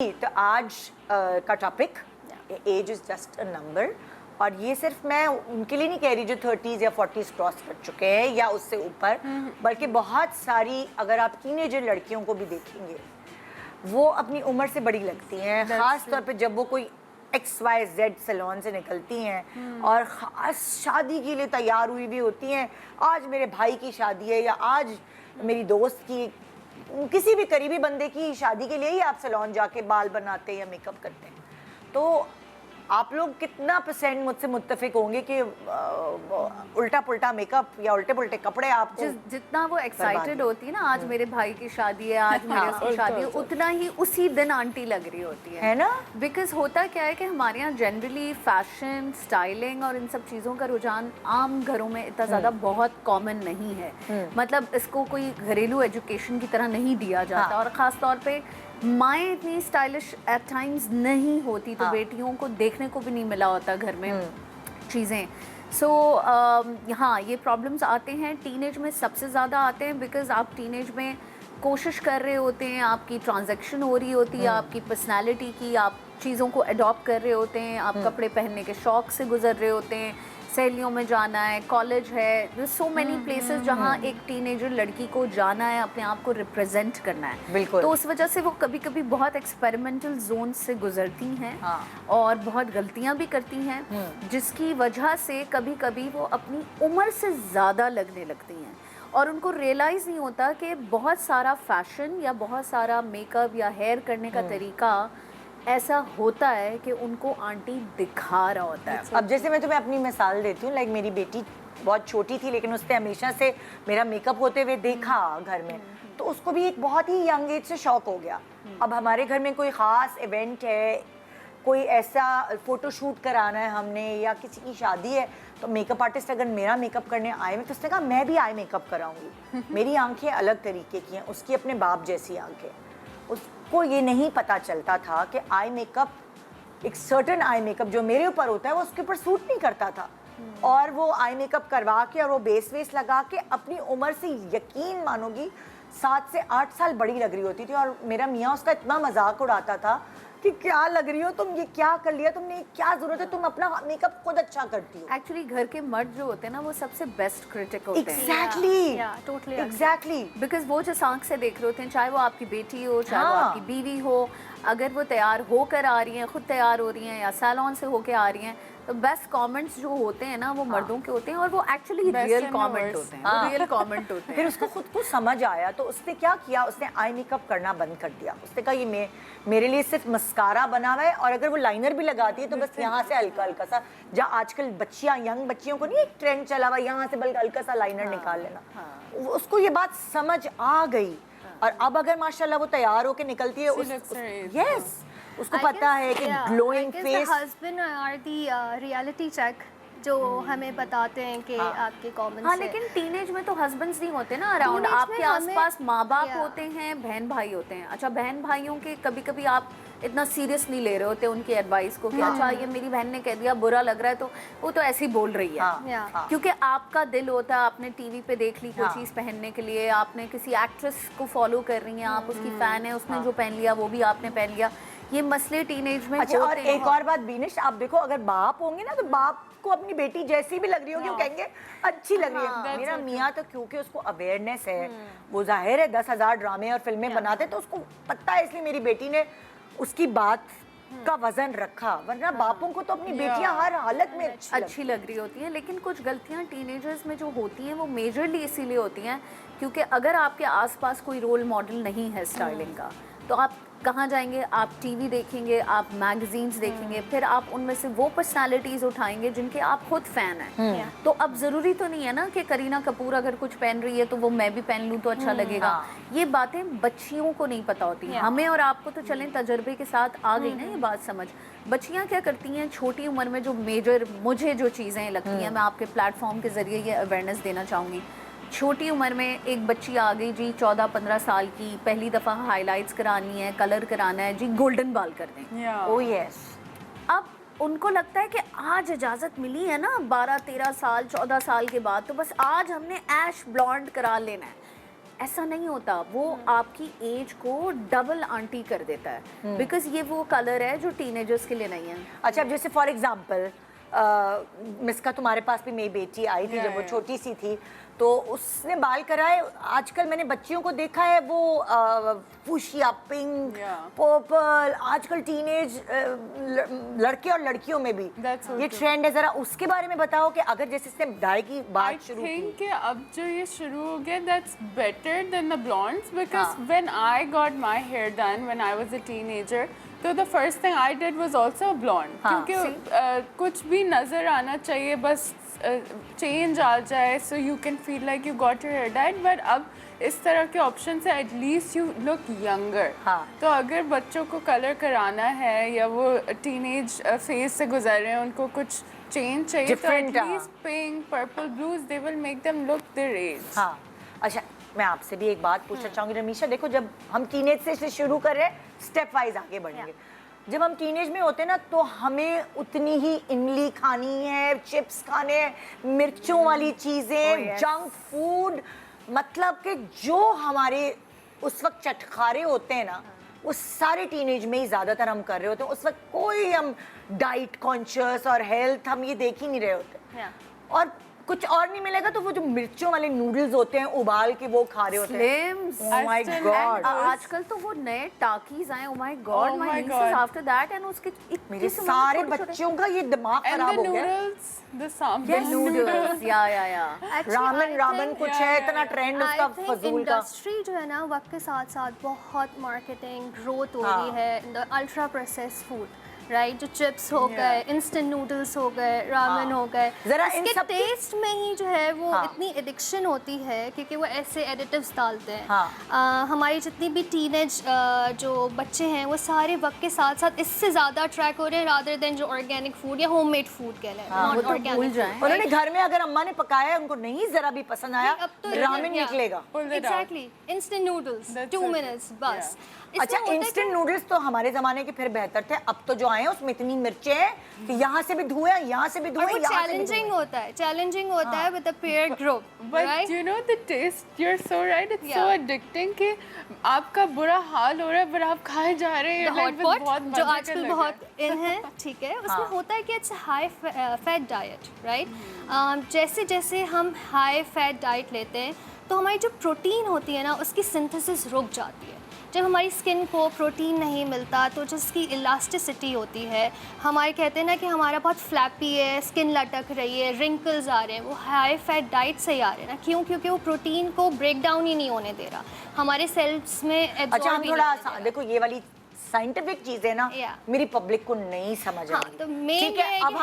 तो आज का topic age is just a number. और ये सिर्फ मैं उनके लिए नहीं कह रही जो 30s या 40s क्रॉस कर चुके हैं या उससे ऊपर, बल्कि बहुत सारी, अगर आप टीनेजर लड़कियों को भी देखेंगे वो अपनी उम्र से बड़ी लगती हैं, खास तौर पे जब वो कोई XYZ सैलून से निकलती हैं और ख़ास शादी के लिए तैयार हुई भी होती हैं। आज मेरे भाई की शादी है या आज मेरी दोस्त की, किसी भी करीबी बंदे की शादी के लिए ही आप सैलून जाके बाल बनाते हैं या मेकअप करते हैं। तो आप लोग कितना परसेंट मुझसे मुत्तफिक होंगे कि उल्टा पुल्टा मेकअप या उल्टे पुल्टे कपड़े आपको जितना वो एक्साइटेड होती है ना, आज मेरे भाई की शादी है, आज मेरे उसकी शादी है, उतना ही उसी दिन आंटी लग रही होती है ना। बिकॉज होता क्या है कि हमारे यहाँ जनरली फैशन, स्टाइलिंग और इन सब चीज़ों का रुझान आम घरों में इतना ज़्यादा बहुत कॉमन नहीं है। मतलब इसको कोई घरेलू एजुकेशन की तरह नहीं दिया जाता। और ख़ास तौर पे माएँ इतनी स्टाइलिश एट टाइम्स नहीं होती, तो बेटियों को देखने को भी नहीं मिला होता घर में चीज़ें। सो हाँ, ये प्रॉब्लम्स आते हैं टीनेज में, सबसे ज़्यादा आते हैं बिकॉज आप टीनेज में कोशिश कर रहे होते हैं, आपकी ट्रांजैक्शन हो रही होती है आपकी पर्सनैलिटी की, आप चीज़ों को अडॉप्ट कर रहे होते हैं, आप कपड़े पहनने के शौक़ से गुजर रहे होते हैं, सहेलियों में जाना है, कॉलेज है, सो मैनी प्लेसेस जहाँ एक टीनेजर लड़की को जाना है, अपने आप को रिप्रेजेंट करना है। बिल्कुल। तो उस वजह से वो कभी कभी बहुत एक्सपेरिमेंटल जोन से गुजरती हैं और बहुत गलतियाँ भी करती हैं, जिसकी वजह से कभी कभी वो अपनी उम्र से ज़्यादा लगने लगती हैं और उनको रियलाइज़ नहीं होता कि बहुत सारा फैशन या बहुत सारा मेकअप या हेयर करने का तरीका ऐसा होता है कि उनको आंटी दिखा रहा होता है। अब जैसे मैं तुम्हें अपनी मिसाल देती हूँ, लाइक मेरी बेटी बहुत छोटी थी लेकिन उसने हमेशा से मेरा मेकअप होते हुए देखा घर में, तो उसको भी एक बहुत ही यंग एज से शौक हो गया। अब हमारे घर में कोई ख़ास इवेंट है, कोई ऐसा फ़ोटो शूट कराना है हमने या किसी की शादी है, तो मेकअप आर्टिस्ट अगर मेरा मेकअप करने आए में, तो उसने कहा मैं भी आई मेकअप कराऊंगी। मेरी आंखें अलग तरीके की हैं, उसकी अपने बाप जैसी आंखें। उसको ये नहीं पता चलता था कि आई मेकअप, एक सर्टन आई मेकअप जो मेरे ऊपर होता है वो उसके ऊपर सूट नहीं करता था। और वो आई मेकअप करवा के और वो बेस वेस लगा के अपनी उम्र से, यकीन मानोगी, 7 से 8 साल बड़ी लग रही होती थी। और मेरा मियाँ उसका इतना मजाक उड़ाता था कि क्या लग रही हो तुम, ये क्या कर लिया तुमने, क्या जरूरत है, तुम अपना मेकअप खुद अच्छा करती हो। एक्चुअली घर के मर्द जो होते हैं ना, वो सबसे बेस्ट क्रिटिक होते हैं। एग्जैक्टली बिकॉज वो जो आंख से देख रहे होते हैं, चाहे वो आपकी बेटी हो, चाहे वो आपकी बीवी हो, अगर वो तैयार होकर आ रही हैं, खुद तैयार हो रही हैं या सैलून से होकर आ रही हैं, तो बेस्ट कमेंट्स जो होते हैं ना वो मर्दों के होते हैं और वो एक्चुअली रियल कमेंट होते हैं, रियल कमेंट होते हैं। फिर उसको खुद को समझ आया तो उसने क्या किया, उसने आई मेकअप करना बंद कर दिया। उसने कहा ये मेरे लिए सिर्फ मस्कारा बना हुआ है, और अगर वो लाइनर भी लगाती है तो बस यहाँ से हल्का हल्का सा, जहाँ आजकल बच्चियाँ, यंग बच्चियों को नहीं एक ट्रेंड चला हुआ यहाँ से बल्कि हल्का सा लाइनर निकाल लेना। उसको ये बात समझ आ गई और अब अगर माशाल्लाह वो तैयार होके निकलती है, यस, उसको पता है कि glowing face. Husband are the reality check जो हमें बताते हैं कि आपके कमेंट्स। हाँ, लेकिन टीनेज में तो हस्बैंड्स नहीं होते ना अराउंड, आपके आसपास माँ बाप होते हैं, बहन भाई होते हैं। अच्छा, बहन भाइयों के कभी कभी आप इतना सीरियस नहीं ले रहे होते उनकी एडवाइस को कि अच्छा ये मेरी बहन ने कह दिया, बुरा लग रहा है, तो वो तो ऐसे ही बोल रही है। क्योंकि आपका दिल होता है, आपने टीवी पे देख ली कोई चीज़ पहनने के लिए, आपने किसी एक्ट्रेस को फॉलो कर रही हैं, आप उसकी फ़ैन है, उसने जो पहन लिया वो भी आपने पहन लिया। ये मसले टीनेज में अच्छा, और एक और बात बीनिश, आप देखो अगर बाप होंगे ना तो बाप को अपनी बेटी जैसी भी लग रही होगी वो कहेंगे अच्छी लग रही है। मेरा मियाँ तो क्योंकि उसको अवेयरनेस है, वो जाहिर है 10,000 ड्रामे और फिल्में बनाते, तो उसको पता है, इसलिए मेरी बेटी ने उसकी बात का वजन रखा। वरना बापों को तो अपनी बेटियां हर हालत में अच्छी लग रही होती हैं। लेकिन कुछ गलतियां टीनेजर्स में जो होती हैं वो मेजरली इसीलिए होती हैं क्योंकि अगर आपके आसपास कोई रोल मॉडल नहीं है स्टाइलिंग का, तो आप कहाँ जाएंगे? आप टीवी देखेंगे, आप मैगजीन्स देखेंगे, फिर आप उनमें से वो पर्सनालिटीज़ उठाएंगे जिनके आप खुद फ़ैन हैं। तो अब ज़रूरी तो नहीं है ना कि करीना कपूर अगर कुछ पहन रही है तो वो मैं भी पहन लूँ तो अच्छा लगेगा। ये बातें बच्चियों को नहीं पता होती। हमें और आपको तो चलें तजर्बे के साथ आ गई ना ये बात समझ। बच्चियाँ क्या करती हैं छोटी उम्र में, जो मेजर मुझे जो चीज़ें लगती हैं, मैं आपके प्लेटफॉर्म के ज़रिए ये अवेयरनेस देना चाहूँगी। छोटी उम्र में एक बच्ची आ गई जी, 14-15 साल की, पहली दफ़ा हाइलाइट्स करानी है, कलर कराना है जी, गोल्डन बाल कर दें। Oh yes. अब उनको लगता है कि आज इजाज़त मिली है ना 12-13 साल 14 साल के बाद, तो बस आज हमने ऐश ब्लॉन्ड करा लेना है। ऐसा नहीं होता, वो आपकी एज को डबल आंटी कर देता है, बिकॉज ये वो कलर है जो टीनेजर्स के लिए नहीं है। अच्छा, अब जैसे फॉर एग्जांपल मिसका, तुम्हारे पास भी मेरी बेटी आई थी जब वो छोटी सी थी, तो उसने बाल कराए। आजकल मैंने बच्चियों को देखा है वो फुशिया पिंक, पर्पल, आजकल टीनेज लड़के और लड़कियों में भी ये ट्रेंड है। जरा उसके बारे में बताओ कि अगर जैसे इसने डाई की बात शुरू की, अब जो ये शुरू हो गया, that's better than the blondes, because when I got my hair done when I was a teenager, तो the first thing I did was also blonde, क्योंकि कुछ भी नज़र आना चाहिए, बस चेंज आ जाए, so you can feel like you got your hair dyed. But अब इस तरह के ऑप्शन से एटलीस्ट यू लुक यंगर। तो अगर बच्चों को कलर कराना है या वो टीनेज फेज से गुजर रहे हैं, उनको कुछ चेंज चाहिए, तो at least pink, purple, blues, they will make them look their age. हाँ, अच्छा, मैं आपसे भी एक बात पूछना चाहूँगी रमीशा। देखो, जब हम टीनेज से शुरू कर रहे हैं, स्टेप वाइज आगे बढ़ेंगे। जब हम टीनेज में होते हैं ना, तो हमें उतनी ही इमली खानी है, चिप्स खाने हैं, मिर्चों वाली चीज़ें, जंक फूड, मतलब कि जो हमारे उस वक्त चटखारे होते हैं ना, वो सारे टीनेज में ही ज़्यादातर हम कर रहे होते हैं। उस वक्त कोई हम डाइट कॉन्शियस और हेल्थ हम ये देख ही नहीं रहे होते। और कुछ और नहीं मिलेगा तो वो जो मिर्चों वाले नूडल्स होते हैं उबाल के, वो खा रहे होते हैं। Oh my God! आजकल तो वो नए टाकीज आए, oh my God, my niece is after that, and उसके मेरे सारे बच्चों का ये दिमाग खराब हो गया। नूडल्स, या रामन कुछ है, इतना ट्रेंड उसका फजूल का। इंडस्ट्री जो है ना, वक्त के साथ साथ बहुत मार्केटिंग ग्रोथ हो रही है। अल्ट्रा प्रोसेस्ड फूड, राइट, जो चिप्स हो गए, इंस्टेंट नूडल्स हो गए, रामेन हो गए, जरा इसके टेस्ट में ही जो है वो इतनी एडिक्शन होती है, क्योंकि वो ऐसे एडिटिव्स डालते हैं। हमारी जितनी भी टीनेज जो बच्चे हैं, वो सारे वक्त के साथ साथ इससे ज़्यादा अट्रैक्ट हो रहे हैं रादर देन जो ऑर्गेनिक फूड या होममेड फूड कह लें, नॉन ऑर्गेनिक। उन्होंने घर में अगर अम्मा ने पकाया है, उनको नहीं जरा भी पसंद आया, रामेन निकलेगा। एग्जैक्टली, इंस्टेंट नूडल्स 2 मिनट्स बस। अच्छा, इंस्टेंट नूडल्स तो हमारे जमाने के फिर बेहतर थे। अब तो जो आए हैं उसमें इतनी मिर्चें हैं कि यहाँ से भी धुएं, यहाँ से भी धुएं, चैलेंजिंग होता है with the peer group. But you know the taste, you are so right, it's so addicting कि आपका बुरा हाल हो रहा है पर आप खाए जा रहे हैं। हॉट जो आजकल बहुत इन है, ठीक है, उसमें होता है कि it's high fat diet, right. जैसे जैसे हम हाई फैट डाइट लेते हैं तो हमारी जो प्रोटीन होती है ना, उसकी सिंथेसिस रुक जाती है। जब हमारी स्किन को प्रोटीन नहीं मिलता तो जिसकी इलास्टिसिटी होती है, हमारे कहते हैं ना कि हमारा बहुत फ्लैपी है, स्किन लटक रही है, रिंकल्स आ रहे हैं, वो हाई फैट डाइट से ही आ रहे हैं ना। क्यों? क्योंकि वो प्रोटीन को ब्रेक डाउन ही नहीं होने दे रहा हमारे सेल्स में। अच्छा, हम थोड़ा देखो, ये वाली साइंटिफिक चीजें ना मेरी पब्लिक को नहीं समझ आती। तो ठीक है, अब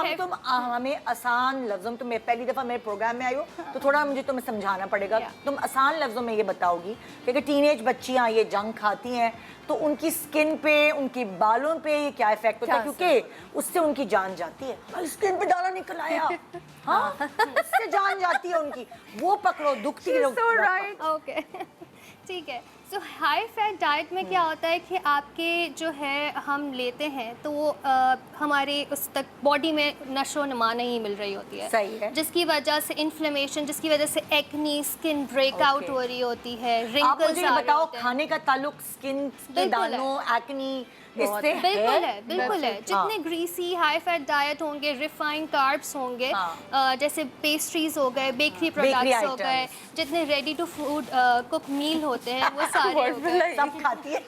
हमें आसान लफ्जों में, तुम पहली दफा मेरे प्रोग्राम में आई हो तो थोड़ा मुझे तुम्हें समझाना पड़ेगा। तुम आसान लफ्जों में ये बताओगी कि अगर टीनेज बच्चियां ये जंक खाती हैं तो उनकी स्किन पे, उनकी बालों पे ये क्या इफेक्ट होता है, क्योंकि उससे उनकी जान जाती है। स्किन पे डाला निकल आया, हाँ, उससे जान जाती है उनकी, वो पकड़ो, दुखती है। ओके, ठीक है। सो हाई फैट डाइट में क्या होता है कि आपके जो है हम लेते हैं तो वो हमारे उस तक बॉडी में नशो नमा नहीं मिल रही होती है, सही है, जिसकी वजह से इन्फ्लेमेशन, जिसकी वजह से एक्नी, स्किन ब्रेकआउट हो रही होती है, रिंकल्स। आप मुझे बताओ, खाने का ताल्लुक स्किन के दानों, एक्नी इससे बिल्कुल है। जितने ग्रीसी हाई फैट डाइट होंगे, रिफाइंड कार्ब्स होंगे, जैसे पेस्ट्रीज हो गए, बेकरी प्रोडक्ट्स हो गए, जितने रेडी टू फूड कुक मील होते हैं, वो सारे सब खाती है।